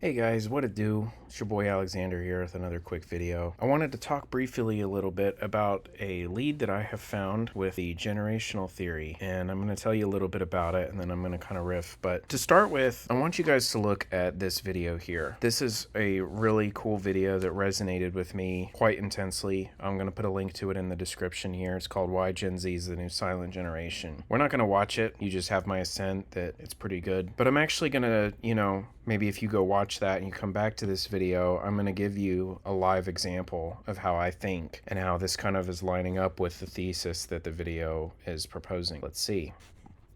Hey guys, what it do? It's your boy Alexander here with another quick video. I wanted to talk briefly a little bit about a lead that I have found with the generational theory, and I'm going to tell you a little bit about it, and then I'm going to kind of riff. But to start with, I want you guys to look at this video here. This is a really cool video that resonated with me quite intensely. I'm going to put a link to it in the description here. It's called Why Gen Z is the New Silent Generation. We're not going to watch it. You just have my assent that it's pretty good. But I'm actually going to, maybe if you go watch that and you come back to this video, I'm going to give you a live example of how I think and how this kind of is lining up with the thesis that the video is proposing. Let's see.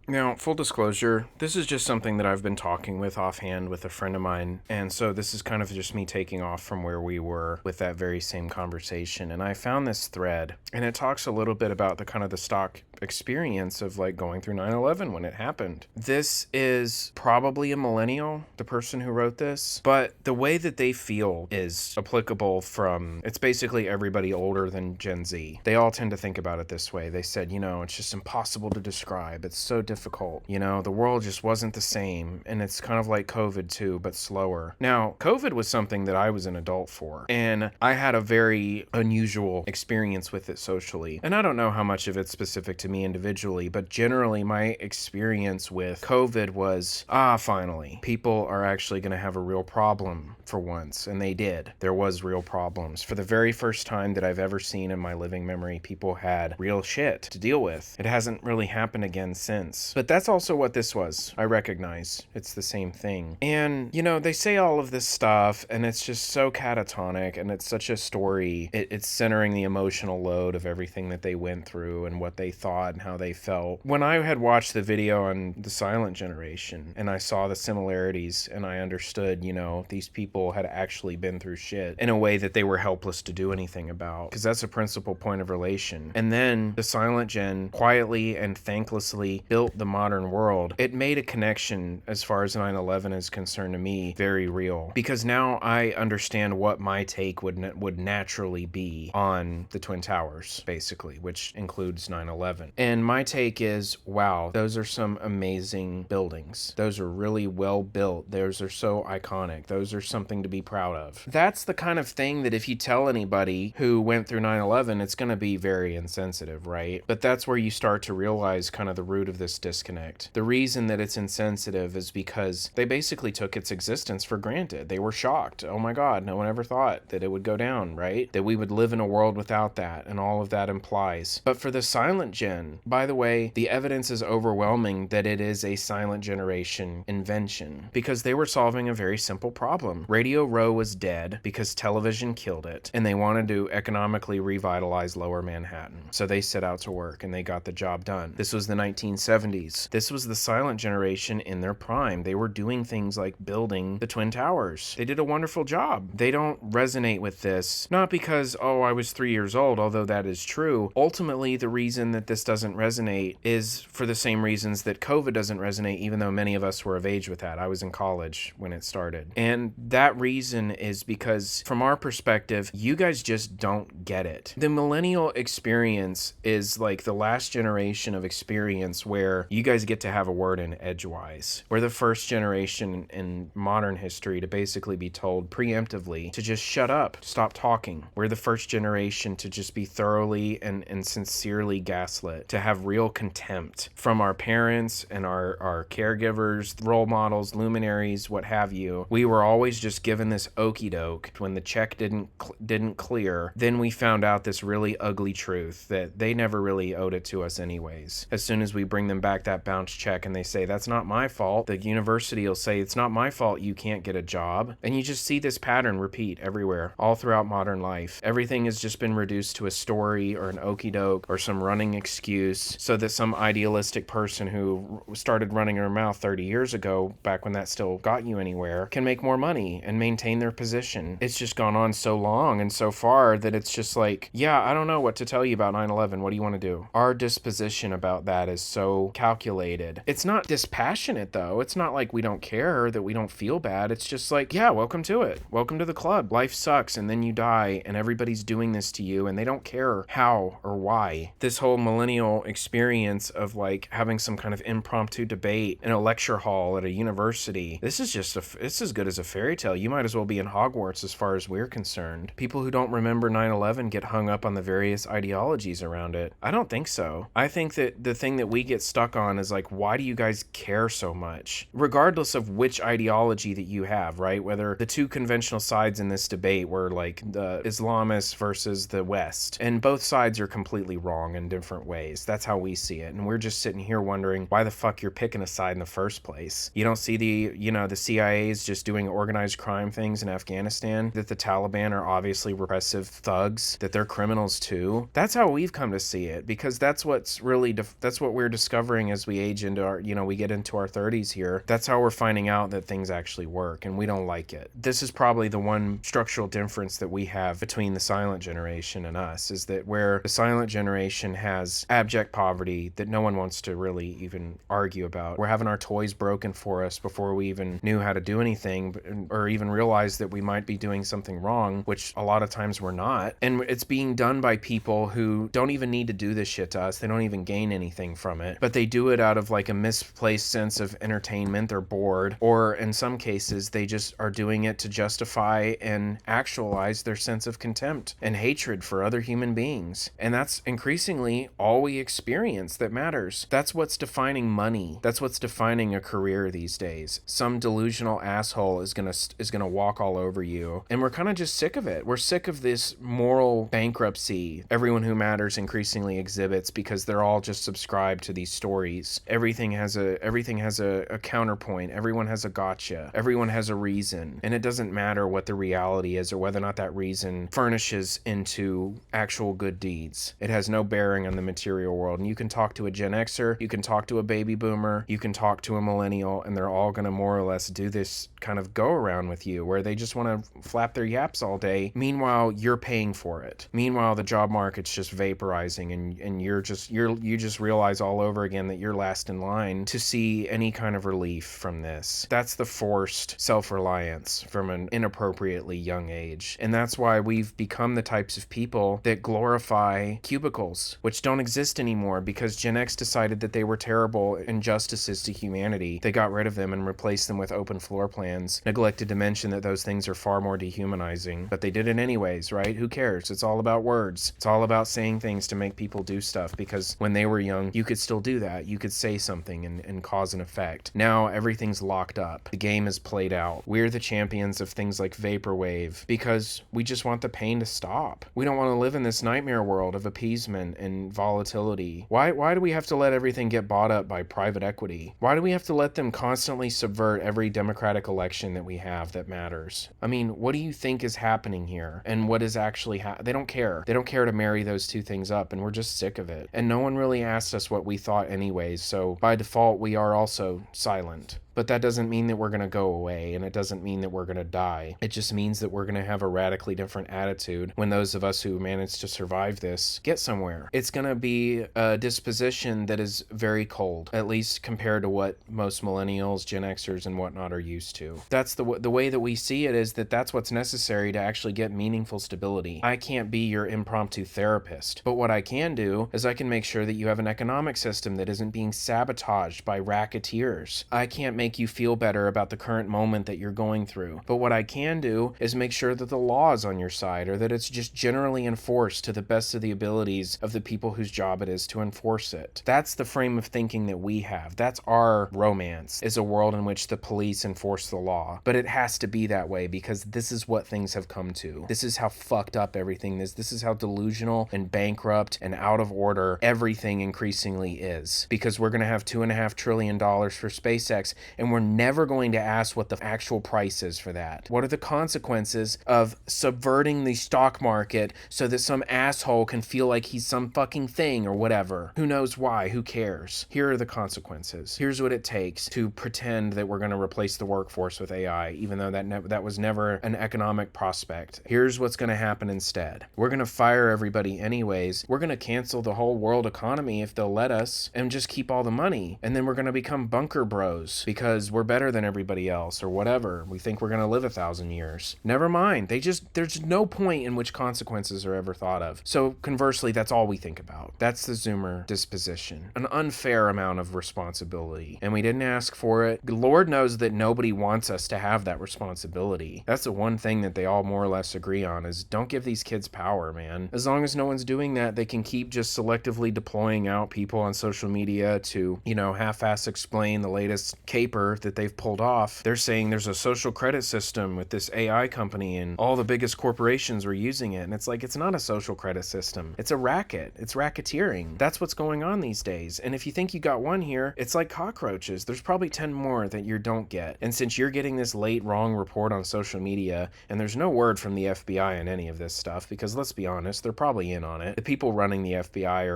Now, full disclosure, this is just something that I've been talking with offhand with a friend of mine, and so this is kind of just me taking off from where we were with that very same conversation. And I found this thread, and it talks a little bit about the kind of the stock experience of like going through 9/11 when it happened. This is probably a millennial, the person who wrote this, but the way that they feel is applicable from, it's basically everybody older than Gen Z. They all tend to think about it this way. They said, it's just impossible to describe. It's so difficult. The world just wasn't the same, and it's kind of like COVID too, but slower. Now, COVID was something that I was an adult for, and I had a very unusual experience with it socially. And I don't know how much of it's specific to me individually, but generally my experience with COVID was, finally, people are actually going to have a real problem for once, and they did. There was real problems. For the very first time that I've ever seen in my living memory, people had real shit to deal with. It hasn't really happened again since. But that's also what this was. I recognize it's the same thing. And, they say all of this stuff, and it's just so catatonic, and it's such a story. It's centering the emotional load of everything that they went through and what they thought and how they felt. When I had watched the video on the Silent Generation, and I saw the similarities, and I understood, these people had actually been through shit in a way that they were helpless to do anything about, because that's a principal point of relation. And then the Silent Gen quietly and thanklessly built the modern world. It made a connection, as far as 9/11 is concerned, to me, very real, because now I understand what my take would naturally be on the Twin Towers, basically, which includes 9/11. And my take is, wow, those are some amazing buildings. Those are really well built. Those are so iconic. Those are something to be proud of. That's the kind of thing that if you tell anybody who went through 9/11, it's going to be very insensitive, right? But that's where you start to realize kind of the root of this disconnect. The reason that it's insensitive is because they basically took its existence for granted. They were shocked. Oh my God, no one ever thought that it would go down, right? That we would live in a world without that, and all of that implies. But for the Silent Gen, by the way, the evidence is overwhelming that it is a Silent Generation invention, because they were solving a very simple problem. Radio Row was dead because television killed it, and they wanted to economically revitalize Lower Manhattan. So they set out to work, and they got the job done. This was the 1970s. This was the Silent Generation in their prime. They were doing things like building the Twin Towers. They did a wonderful job. They don't resonate with this, not because, I was 3 years old, although that is true. Ultimately, the reason that this doesn't resonate is for the same reasons that COVID doesn't resonate, even though many of us were of age with that. I was in college when it started. And that reason is because, from our perspective, you guys just don't get it. The millennial experience is like the last generation of experience where you guys get to have a word in edgewise. We're the first generation in modern history to basically be told preemptively to just shut up, stop talking. We're the first generation to just be thoroughly and sincerely gaslit, to have real contempt from our parents and our caregivers, role models, luminaries, what have you. We were always just given this okie doke. When the check didn't clear, then we found out this really ugly truth that they never really owed it to us anyways. As soon as we bring them back that bounce check and they say, that's not my fault, the university will say, it's not my fault you can't get a job. And you just see this pattern repeat everywhere, all throughout modern life. Everything has just been reduced to a story or an okie doke or some running excuse so that some idealistic person who started running her mouth 30 years ago, back when that still got you anywhere, can make more money and maintain their position. It's just gone on so long and so far that it's just like, yeah, I don't know what to tell you about 9/11. What do you want to do? Our disposition about that is so calculated. It's not dispassionate, though. It's not like we don't care, that we don't feel bad. It's just like, yeah, welcome to it. Welcome to the club. Life sucks, and then you die, and everybody's doing this to you, and they don't care how or why. This whole millennial millennial experience of like having some kind of impromptu debate in a lecture hall at a university. This is just it's as good as a fairy tale. You might as well be in Hogwarts as far as we're concerned. People who don't remember 9/11 get hung up on the various ideologies around it. I don't think so. I think that the thing that we get stuck on is like, why do you guys care so much? Regardless of which ideology that you have, right? Whether the two conventional sides in this debate were like the Islamists versus the West, and both sides are completely wrong in different ways. That's how we see it. And we're just sitting here wondering why the fuck you're picking a side in the first place. You don't see the CIA is just doing organized crime things in Afghanistan, that the Taliban are obviously repressive thugs, that they're criminals too. That's how we've come to see it, because that's what's really, that's what we're discovering as we age into our, we get into our 30s here. That's how we're finding out that things actually work, and we don't like it. This is probably the one structural difference that we have between the Silent Generation and us, is that where the Silent Generation has abject poverty that no one wants to really even argue about. We're having our toys broken for us before we even knew how to do anything, or even realized that we might be doing something wrong, which a lot of times we're not. And it's being done by people who don't even need to do this shit to us. They don't even gain anything from it, but they do it out of like a misplaced sense of entertainment. They're bored, or in some cases they just are doing it to justify and actualize their sense of contempt and hatred for other human beings. And that's increasingly all we experience that matters. That's what's defining money. That's what's defining a career these days. Some delusional asshole is gonna walk all over you, and we're kind of just sick of it. We're sick of this moral bankruptcy everyone who matters increasingly exhibits, because they're all just subscribed to these stories. Everything has a counterpoint. Everyone has a gotcha. Everyone has a reason, and it doesn't matter what the reality is or whether or not that reason furnishes into actual good deeds. It has no bearing on the material world. And you can talk to a Gen Xer, you can talk to a baby boomer, you can talk to a millennial, and they're all going to more or less do this kind of go around with you where they just want to flap their yaps all day. Meanwhile, you're paying for it. Meanwhile, the job market's just vaporizing, and you just realize all over again that you're last in line to see any kind of relief from this. That's the forced self-reliance from an inappropriately young age. And that's why we've become the types of people that glorify cubicles, which don't exist anymore because Gen X decided that they were terrible injustices to humanity. They got rid of them and replaced them with open floor plans, neglected to mention that those things are far more dehumanizing. But they did it anyways, right? Who cares? It's all about words. It's all about saying things to make people do stuff, because when they were young, you could still do that. You could say something and cause an effect. Now everything's locked up. The game is played out. We're the champions of things like vaporwave because we just want the pain to stop. We don't want to live in this nightmare world of appeasement and volatility. Why do we have to let everything get bought up by private equity? Why do we have to let them constantly subvert every democratic election that we have that matters? I mean, what do you think is happening here? And what is actually they don't care. They don't care to marry those two things up, and we're just sick of it. And no one really asked us what we thought anyways, so by default we are also silent. But that doesn't mean that we're going to go away, and it doesn't mean that we're going to die. It just means that we're going to have a radically different attitude when those of us who manage to survive this get somewhere. It's going to be a disposition that is very cold, at least compared to what most millennials, Gen Xers, and whatnot are used to. That's the way that we see it, is that that's what's necessary to actually get meaningful stability. I can't be your impromptu therapist, but what I can do is I can make sure that you have an economic system that isn't being sabotaged by racketeers. I can't make you feel better about the current moment that you're going through. But what I can do is make sure that the law is on your side, or that it's just generally enforced to the best of the abilities of the people whose job it is to enforce it. That's the frame of thinking that we have. That's our romance, is a world in which the police enforce the law. But it has to be that way because this is what things have come to. This is how fucked up everything is. This is how delusional and bankrupt and out of order everything increasingly is. Because we're going to have $2.5 trillion for SpaceX, and we're never going to ask what the actual price is for that. What are the consequences of subverting the stock market so that some asshole can feel like he's some fucking thing or whatever? Who knows why? Who cares? Here are the consequences. Here's what it takes to pretend that we're going to replace the workforce with AI, even though that was never an economic prospect. Here's what's going to happen instead. We're going to fire everybody anyways. We're going to cancel the whole world economy if they'll let us, and just keep all the money. And then we're going to become bunker bros because because we're better than everybody else or whatever. We think we're going to live 1,000 years. Never mind. There's no point in which consequences are ever thought of. So conversely, that's all we think about. That's the Zoomer disposition. An unfair amount of responsibility. And we didn't ask for it. Lord knows that nobody wants us to have that responsibility. That's the one thing that they all more or less agree on, is don't give these kids power, man. As long as no one's doing that, they can keep just selectively deploying out people on social media to, half-ass explain the latest caper that they've pulled off. They're saying there's a social credit system with this AI company and all the biggest corporations were using it. And it's like, it's not a social credit system. It's a racket. It's racketeering. That's what's going on these days. And if you think you got one here, it's like cockroaches. There's probably 10 more that you don't get. And since you're getting this late wrong report on social media, and there's no word from the FBI on any of this stuff, because let's be honest, they're probably in on it. The people running the FBI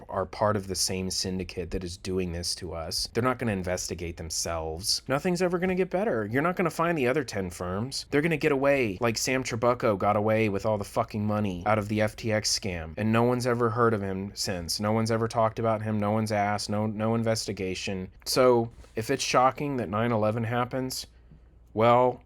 are part of the same syndicate that is doing this to us. They're not going to investigate themselves. Nothing's ever going to get better. You're not going to find the other 10 firms. They're going to get away like Sam Trabucco got away with all the fucking money out of the FTX scam. And no one's ever heard of him since. No one's ever talked about him. No one's asked. No investigation. So if it's shocking that 9/11 happens, well,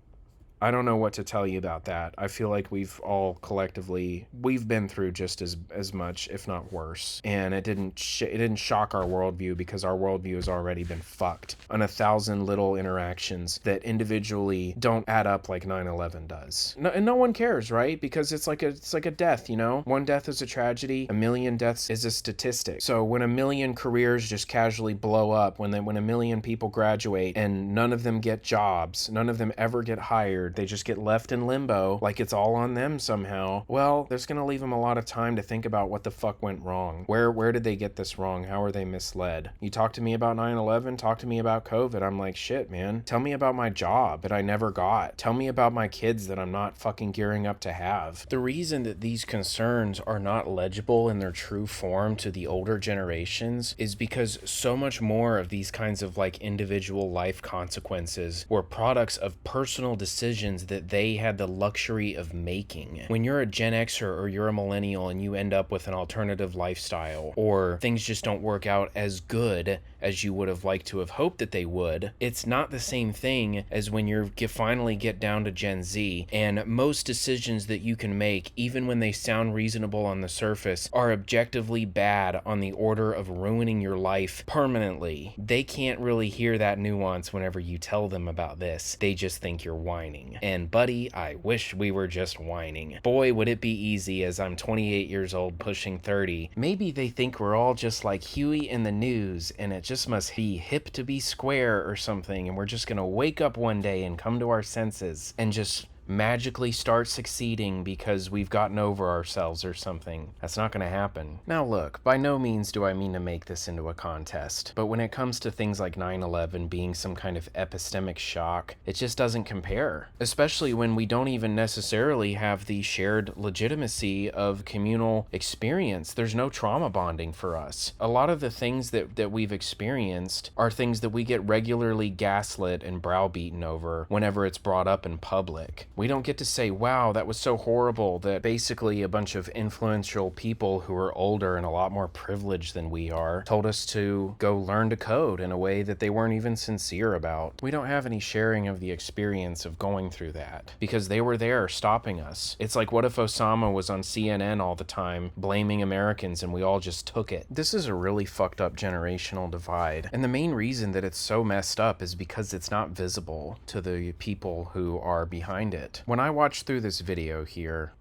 I don't know what to tell you about that. I feel like we've all collectively, we've been through just as much, if not worse. And it didn't shock our worldview, because our worldview has already been fucked on 1,000 little interactions that individually don't add up like 9/11 does. And no one cares, right? Because it's like a death, One death is a tragedy. 1,000,000 deaths is a statistic. So when 1,000,000 careers just casually blow up, when 1,000,000 people graduate and none of them get jobs, none of them ever get hired, they just get left in limbo like it's all on them somehow, well, there's going to leave them a lot of time to think about what the fuck went wrong. Where did they get this wrong? How are they misled? You talk to me about 9/11, talk to me about COVID. I'm like, shit, man. Tell me about my job that I never got. Tell me about my kids that I'm not fucking gearing up to have. The reason that these concerns are not legible in their true form to the older generations is because so much more of these kinds of like individual life consequences were products of personal decisions that they had the luxury of making. When you're a Gen Xer or you're a millennial and you end up with an alternative lifestyle, or things just don't work out as good as you would have liked to have hoped that they would, it's not the same thing as when you finally get down to Gen Z, and most decisions that you can make, even when they sound reasonable on the surface, are objectively bad on the order of ruining your life permanently. They can't really hear that nuance whenever you tell them about this. They just think you're whining. And buddy, I wish we were just whining. Boy, would it be easy as I'm 28 years old pushing 30. Maybe they think we're all just like Huey in the news, and it just must be hip to be square or something, and we're just gonna wake up one day and come to our senses and just magically start succeeding because we've gotten over ourselves or something. That's not going to happen. Now look, by no means do I mean to make this into a contest, but when it comes to things like 9/11 being some kind of epistemic shock, it just doesn't compare. Especially when we don't even necessarily have the shared legitimacy of communal experience. There's no trauma bonding for us. A lot of the things that we've experienced are things that we get regularly gaslit and browbeaten over whenever it's brought up in public. We don't get to say, wow, that was so horrible that basically a bunch of influential people who are older and a lot more privileged than we are told us to go learn to code in a way that they weren't even sincere about. We don't have any sharing of the experience of going through that because they were there stopping us. It's like, what if Osama was on CNN all the time blaming Americans and we all just took it? This is a really fucked up generational divide. And the main reason that it's so messed up is because it's not visible to the people who are behind it. When I watch through this video here,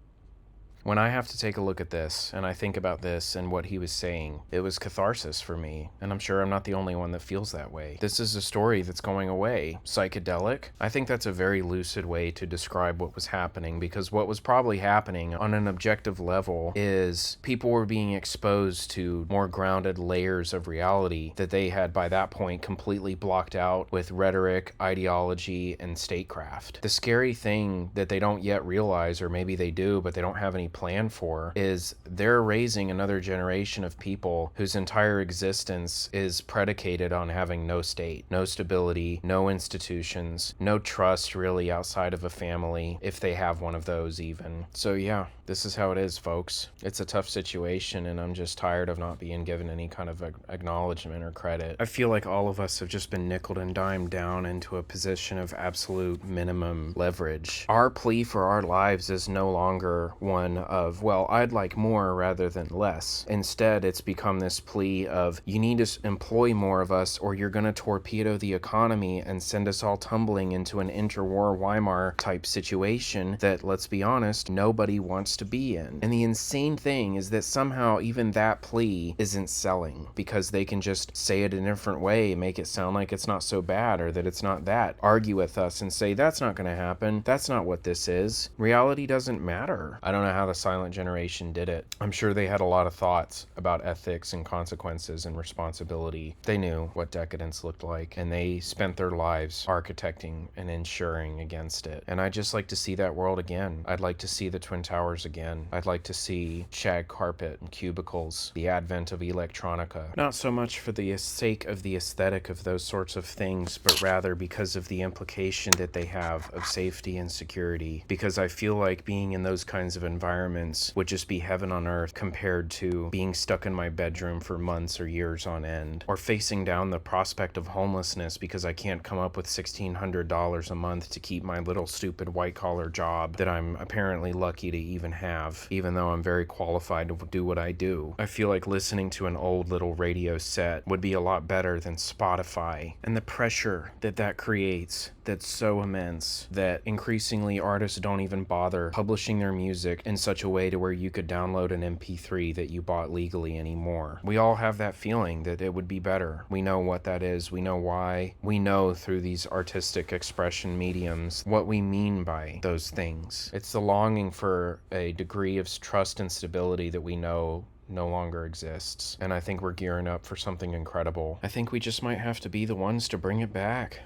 when I have to take a look at this and I think about this and what he was saying, it was catharsis for me. And I'm sure I'm not the only one that feels that way. This is a story that's going away. Psychedelic? I think that's a very lucid way to describe what was happening, because what was probably happening on an objective level is people were being exposed to more grounded layers of reality that they had by that point completely blocked out with rhetoric, ideology, and statecraft. The scary thing that they don't yet realize, or maybe they do, but they don't have any currently plan for is they're raising another generation of people whose entire existence is predicated on having no state, no stability, no institutions, no trust really outside of a family, if they have one of those even. So yeah, this is how it is, folks. It's a tough situation, and I'm just tired of not being given any kind of acknowledgement or credit. I feel like all of us have just been nickeled and dimed down into a position of absolute minimum leverage. Our plea for our lives is no longer one of, well, I'd like more rather than less. Instead, it's become this plea of, you need to employ more of us or you're going to torpedo the economy and send us all tumbling into an interwar Weimar type situation that, let's be honest, nobody wants to be in. And the insane thing is that somehow even that plea isn't selling, because they can just say it a different way, make it sound like it's not so bad or that it's not that. Argue with us and say, that's not going to happen. That's not what this is. Reality doesn't matter. I don't know how the Silent Generation did it. I'm sure they had a lot of thoughts about ethics and consequences and responsibility. They knew what decadence looked like, and they spent their lives architecting and ensuring against it. And I'd just like to see that world again. I'd like to see the Twin Towers again. I'd like to see shag carpet and cubicles, the advent of electronica. Not so much for the sake of the aesthetic of those sorts of things, but rather because of the implication that they have of safety and security. Because I feel like being in those kinds of environments would just be heaven on earth compared to being stuck in my bedroom for months or years on end, or facing down the prospect of homelessness because I can't come up with $1,600 a month to keep my little stupid white-collar job that I'm apparently lucky to even have, even though I'm very qualified to do what I do. I feel like listening to an old little radio set would be a lot better than Spotify, and the pressure that that creates that's so immense that increasingly artists don't even bother publishing their music in such a way to where you could download an MP3 that you bought legally anymore. We all have that feeling that it would be better. We know what that is. We know why. We know through these artistic expression mediums what we mean by those things. It's the longing for a degree of trust and stability that we know no longer exists. And I think we're gearing up for something incredible. I think we just might have to be the ones to bring it back.